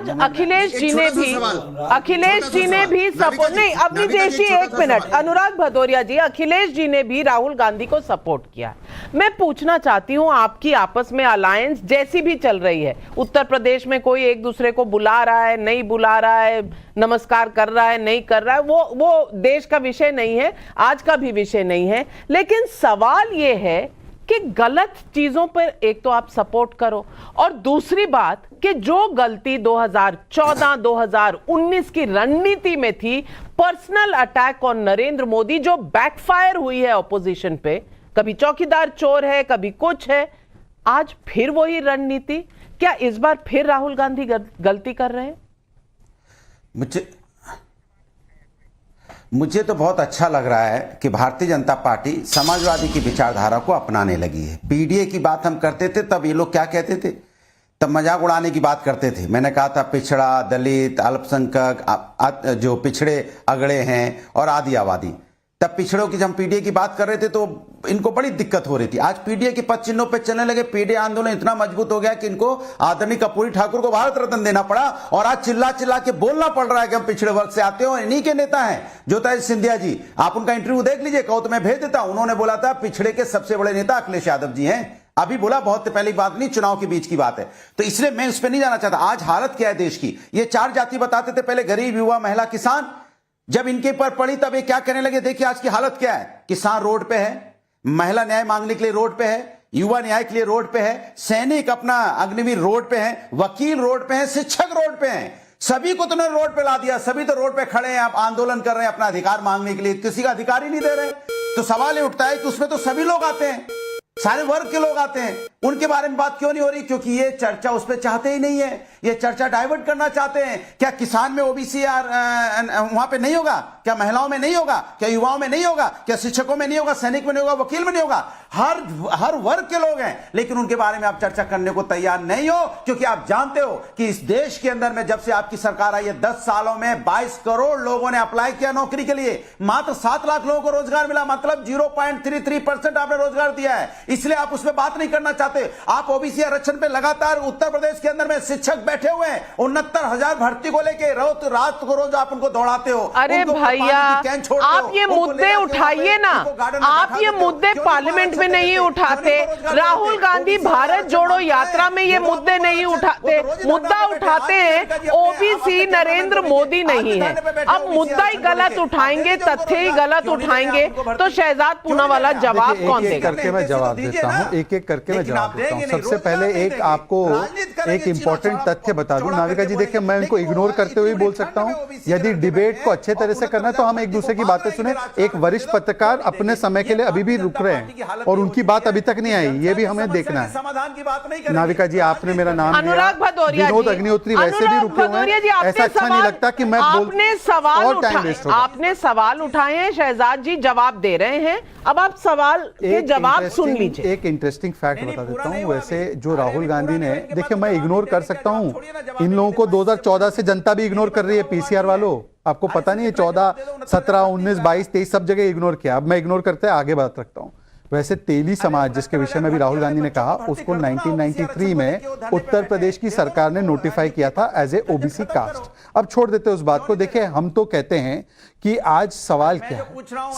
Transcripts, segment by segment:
अखिलेश जी ने भी सपोर्ट नहीं, अपनी देशी, एक मिनट अनुराग भदौरिया जी, अखिलेश जी ने भी राहुल गांधी को सपोर्ट किया। मैं पूछना चाहती हूं, आपकी आपस में अलायंस जैसी भी चल रही है, उत्तर प्रदेश में कोई एक दूसरे को बुला रहा है, नहीं बुला रहा है, नमस्कार कर रहा है, नहीं कर रहा है, वो देश का विषय नहीं है, आज का भी विषय नहीं है। लेकिन सवाल ये है कि गलत चीजों पर एक तो आप सपोर्ट करो, और दूसरी बात कि जो गलती 2014-2019 की रणनीति में थी, personal attack on Narendra Modi, जो बैकफायर हुई है ऑपोजिशन पे, कभी चौकीदार चोर है, कभी कुछ है, आज फिर वही रणनीति। क्या इस बार फिर राहुल गांधी गलती कर रहे हैं? मुझे तो बहुत अच्छा लग रहा है कि भारतीय जनता पार्टी समाजवादी की विचारधारा को अपनाने लगी है। पीडीए की बात हम करते थे तब ये लोग क्या कहते थे, तब मजाक उड़ाने की बात करते थे। मैंने कहा था पिछड़ा, दलित, अल्पसंख्यक, जो पिछड़े अगड़े हैं और आदि आबादी, तब पिछड़ों की जब हम पीडीए की बात कर रहे थे तो इनको बड़ी दिक्कत हो रही थी। आज पीडीए के पद चिन्हों पे चलने लगे, पीडीए आंदोलन इतना मजबूत हो गया कि इनको आदरणीय कर्पूरी ठाकुर को भारत रत्न देना पड़ा, और आज चिल्ला चिल्ला के बोलना पड़ रहा है कि हम पिछड़े वर्ग से आते हैं। और इन्हीं के नेता हैं ज्योतिरादित्य सिंधिया जी, आप उनका इंटरव्यू देख लीजिए, कहो तो मैं भेज देता हूं। उन्होंने बोला था पिछड़े के सबसे बड़े नेता अखिलेश यादव जी हैं, अभी बोला, बहुत पहली बात नहीं, चुनाव के बीच की बात है। तो इसलिए मैं उस पर नहीं जाना चाहता। आज हालत क्या है देश की, ये चार जाति बताते थे पहले, गरीब, युवा, महिला, किसान। जब इनके पर पड़ी तब ये क्या कहने लगे, देखिए आज की हालत क्या है। किसान रोड पे है, महिला न्याय मांगने के लिए रोड पे है, युवा न्याय के लिए रोड पे है, सैनिक अपना अग्निवीर रोड पे है, वकील रोड पे है, शिक्षक रोड पे है। सभी को तुमने रोड पे ला दिया, सभी तो रोड पे खड़े हैं, आप आंदोलन कर रहे हैं अपना अधिकार मांगने के लिए, किसी का अधिकार ही नहीं दे रहे। तो सवाल ये उठता है कि उसमें तो सभी लोग आते हैं, सारे वर्ग के लोग आते हैं, उनके बारे में बात क्यों नहीं हो रही? क्योंकि ये चर्चा उस पर चाहते ही नहीं है, ये चर्चा डाइवर्ट करना चाहते हैं। क्या किसान में ओबीसी वहां पे नहीं होगा? क्या महिलाओं में नहीं होगा? क्या युवाओं में नहीं होगा? क्या शिक्षकों में नहीं होगा? सैनिक में नहीं होगा? वकील में नहीं होगा? हर वर्ग के लोग हैं, लेकिन उनके बारे में आप चर्चा करने को तैयार नहीं हो, क्योंकि आप जानते हो कि इस देश के अंदर में जब से आपकी सरकार आई है, 10 सालों में 22 करोड़ लोगों ने अप्लाई किया नौकरी के लिए, मात्र 7 लाख लोगों को रोजगार मिला, मतलब 0.33% आपने रोजगार दिया है। इसलिए आप उसमें बात नहीं करना चाहते। आप ओबीसी आरक्षण पे लगातार उत्तर प्रदेश के अंदर में शिक्षक बैठे हुए हैं, 69,000 भर्ती को लेके रात को रोज आप उनको दौड़ाते हो। अरे भैया, आप ये मुद्दे उठाइए ना, आप ये मुद्दे पार्लियामेंट में नहीं उठाते। राहुल गांधी भारत जोड़ो यात्रा में ये मुद्दे नहीं उठाते, मुद्दा उठाते हैं ओबीसी नरेंद्र मोदी नहीं है। अब मुद्दा ही गलत उठाएंगे, तथ्य ही गलत उठाएंगे, तो शहजाद पूनावाला जवाब कौन देगा? करके मैं जवाब देता हूं, एक एक करके मैं जवाब देता हूं। सबसे पहले एक आपको एक इंपॉर्टेंट तथ्य बता दूं, नाविका जी, देखिए मैं इनको इग्नोर करते हुए बोल सकता हूं, यदि डिबेट को अच्छे तरह से करना है तो हम एक दूसरे की बातें सुने। एक वरिष्ठ पत्रकार अपने समय के लिए अभी भी रुक रहे हैं और उनकी बात अभी तक नहीं आई, ये भी हमें देखना है। नाविका जी, आपने मेरा नाम अनुराग भदौरिया, विनोद अग्निहोत्री वैसे भी रुके हुए हैं, ऐसा अच्छा नहीं लगता कि मैं आपने सवाल उठाए हैं, शहजाद जी जवाब दे रहे हैं, अब आप सवाल के जवाब सुन लीजिए। एक इंटरेस्टिंग फैक्ट बता देता हूं, वैसे जो राहुल गांधी ने, देखिए मैं इग्नोर कर सकता हूं, इन लोगों को 2014 से जनता भी इग्नोर कर रही है, पीसीआर वालों, आपको पता नहीं है? 14, 17, 19, 22, 23 सब जगह इग्नोर किया। अब मैं इग्नोर करते हैं, आगे बात रखता हूं। वैसे तेली समाज, जिसके विषय में भी राहुल गांधी ने कहा, उसको 1993 में उत्तर प्रदेश की सरकार ने नोटिफाई किया था एज ए ओबीसी कास्ट। अब छोड़ देते उस बात को। देखिए, हम तो कहते हैं कि आज सवाल क्या है,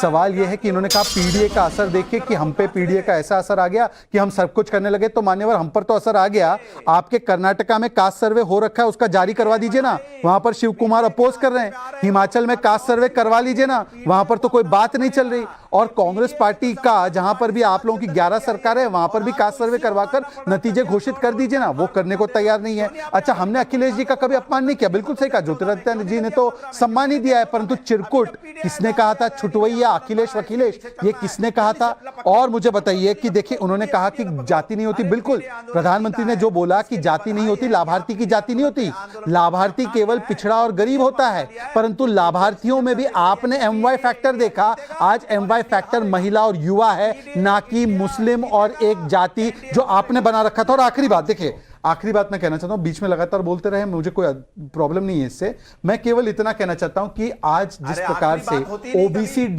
सवाल यह है कि इन्होंने कहा पीडीए का असर देखिए, कि हम पे पीडीए का ऐसा असर आ गया कि हम सब कुछ करने लगे। तो मान्यवर, हम पर तो असर आ गया। आपके कर्नाटका में कास्ट सर्वे हो रखा है, उसका जारी करवा दीजिए ना, वहां पर शिव कुमार अपोज कर रहे हैं। हिमाचल में कास्ट सर्वे करवा लीजिए ना, वहां पर तो कोई बात नहीं चल रही। और कांग्रेस पार्टी का, जहां पर भी आप लोगों की 11 सरकार है, वहां पर भी कास्ट सर्वे करवाकर नतीजे घोषित कर दीजिए ना, वो करने को तैयार नहीं है। अच्छा, हमने अखिलेश जी का कभी अपमान नहीं किया, बिल्कुल सही कहा, ज्योतिरादित्य जी ने तो सम्मान ही दिया है, परंतु चिरकुट किसने कहा था? छुटवैया अखिलेश वकीलेश, ये किसने कहा था? और मुझे बताइए कि देखिए, उन्होंने कहा कि जाति नहीं होती, बिल्कुल प्रधानमंत्री ने जो बोला कि जाति नहीं होती, लाभार्थी की जाति नहीं होती, लाभार्थी केवल पिछड़ा और गरीब होता है। परंतु लाभार्थियों में भी आपने एमवाई फैक्टर देखा, आज एमवाई फैक्टर महिला और युवा है, ना कि मुस्लिम और एक जाति जो आपने बना रखा था। और आखिरी बात, देखिए आखिरी बात मैं कहना चाहता हूं, बीच में लगातार बोलते रहे, मुझे कोई प्रॉब्लम नहीं है इससे, मैं केवल इतना कहना चाहता हूं कि आज जिस प्रकार से ओबीसी